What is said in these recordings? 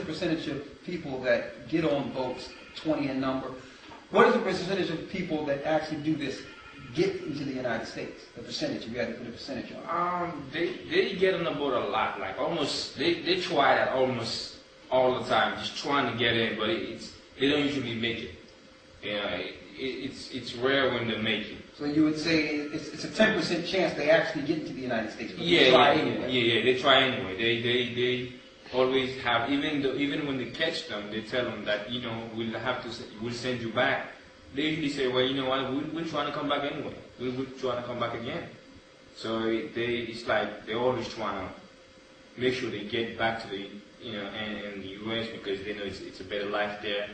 percentage of people that get on boats, 20 in number? What is the percentage of people that actually do this get into the United States? The percentage, if you had to put a percentage on it. They get on the boat a lot, like almost, they try that almost all the time, just trying to get in, but they don't usually make it. You know, it's rare when they make it. So you would say it's a 10% chance they actually get into the United States, but Yeah, they try anyway. Yeah, they try anyway. They always have, even when they catch them, they tell them that, you know, we'll send you back. They usually say, well, you know what, we're trying to come back anyway. We're trying to come back again. So it's like they're always trying to make sure they get back to the, you know, and the U.S. because they know it's a better life there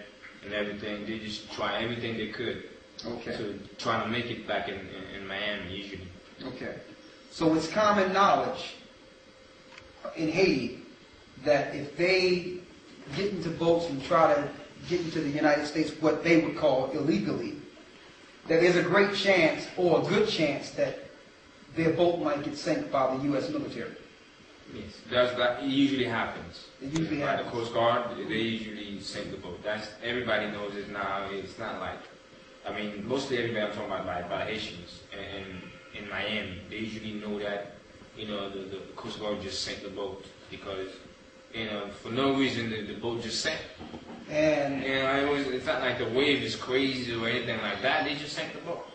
and everything. They just try everything they could. Okay. So trying to make it back in Miami usually. Okay. So it's common knowledge in Haiti that if they get into boats and try to get into the United States, what they would call illegally, that there's a great chance or a good chance that their boat might get sunk by the U.S. military. Yes, that usually happens. It usually happens. The Coast Guard, they usually sink the boat. Everybody knows it now. It's not like, I mean, mostly everybody I'm talking about by Haitians and in Miami, they usually know that, you know, the Coast Guard just sank the boat because, you know, for no reason the boat just sank. And you know, it's not like the wave is crazy or anything like that. They just sank the boat.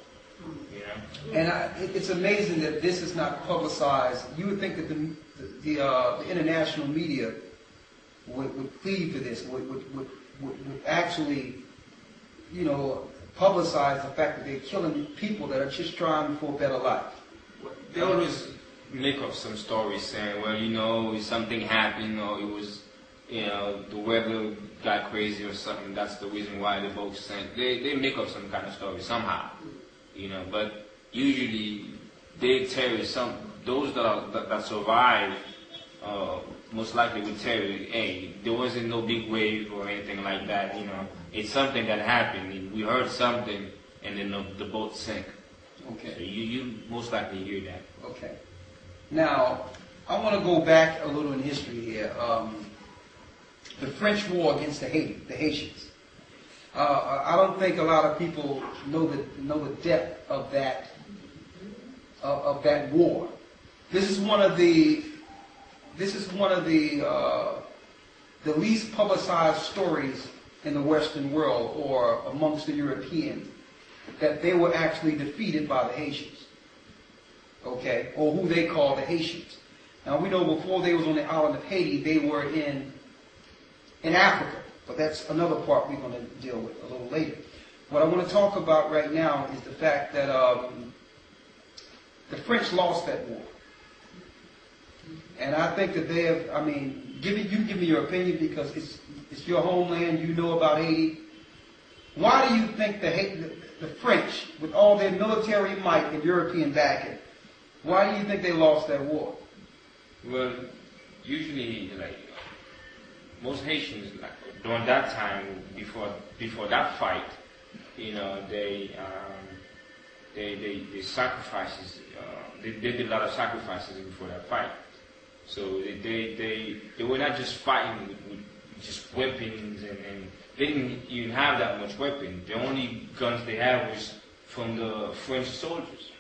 You know. And it's amazing that this is not publicized. You would think that the international media would plead for this, would actually, you know, publicize the fact that they're killing people that are just trying for a better life. They always make up some stories saying, well, you know, something happened or it was, you know, the weather got crazy or something. That's the reason why the boat sank. They make up some kind of story somehow, you know. But usually they tell you those that survive most likely would tell you, hey, there wasn't no big wave or anything like that. You know, it's something that happened. We heard something, and then the boat sank. Okay. So you most likely hear that. Okay. Now, I want to go back a little in history here. The French War against the Haitians. I don't think a lot of people know the depth of that war. This is one of the least publicized stories in the Western world or amongst the Europeans, that they were actually defeated by the Haitians. Okay, or who they call the Haitians. Now we know before they was on the island of Haiti, they were in Africa, but that's another part we're going to deal with a little later. What I want to talk about right now is the fact that the French lost that war. And I think that they have, I mean, give me your opinion because it's your homeland, you know about Haiti. Why do you think the French, with all their military might and European backing, why do you think they lost that war? Well, usually, like, most Haitians, like, during that time, before that fight, you know, they sacrifices, they did a lot of sacrifices before that fight. So they were not just fighting with just weapons, and they didn't even have that much weapon. The only guns they had was from the French soldiers.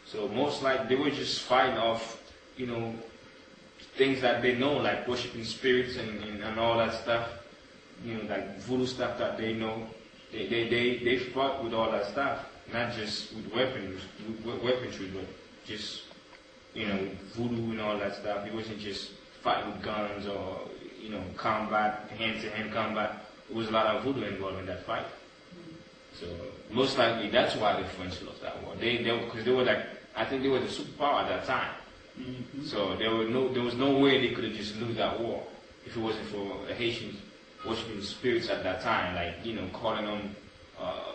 So most likely they were just fighting off, you know, things that they know, like worshiping spirits and all that stuff, you know, like voodoo stuff that they know. They fought with all that stuff, not just with weaponry, but just, you know, voodoo and all that stuff. It wasn't just fighting with guns or, you know, combat, hand-to-hand combat. There was a lot of voodoo involved in that fight. So most likely that's why the French lost that war. Because they were like, I think they were the superpower at that time. Mm-hmm. So there was no way they could have just lose that war if it wasn't for the Haitians worshiping spirits at that time, like, you know, calling them,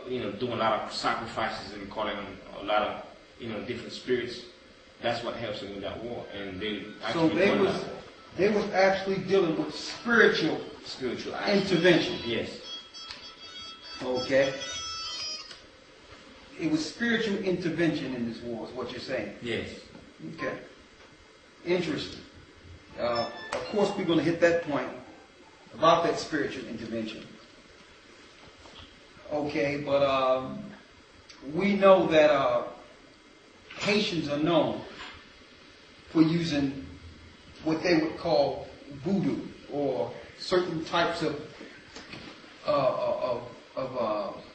you know, doing a lot of sacrifices and calling them a lot of, you know, different spirits. That's what helps them with that war. And they was actually dealing with spiritual intervention. Yes. Okay. It was spiritual intervention in this war, is what you're saying. Yes. Okay. Interesting. Of course, we're going to hit that point about that spiritual intervention. Okay, but we know that Haitians are known for using what they would call voodoo, or certain types of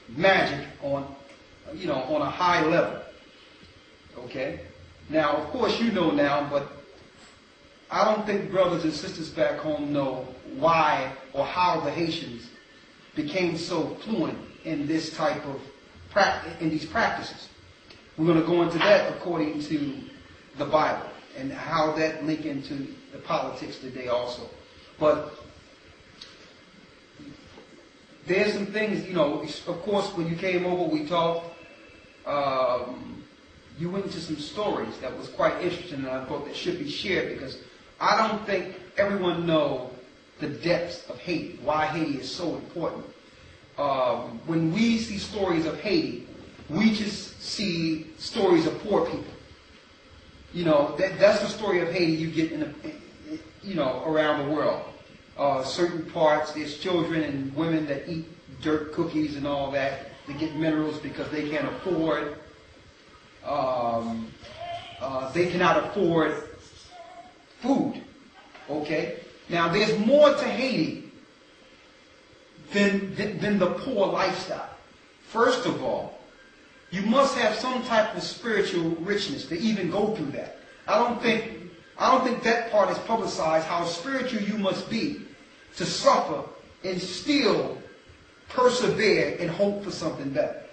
magic on, on a high level. Okay? Now, of course, you know now, but I don't think brothers and sisters back home know why or how the Haitians became so fluent in this type of in these practices. We're going to go into that according to the Bible and how that link into the politics today also. But there's some things, of course, when you came over, we talked. You went into some stories that was quite interesting, and I thought that should be shared, because I don't think everyone knows the depths of Haiti, why Haiti is so important. When we see stories of Haiti, we just see stories of poor people. That's the story of Haiti you get around the world. Certain parts, there's children and women that eat dirt cookies and all that. They get minerals because they can't afford. They cannot afford food. Okay? Now, there's more to Haiti than the poor lifestyle. First of all, you must have some type of spiritual richness to even go through that. I don't think that part is publicized, how spiritual you must be to suffer and still persevere and hope for something better.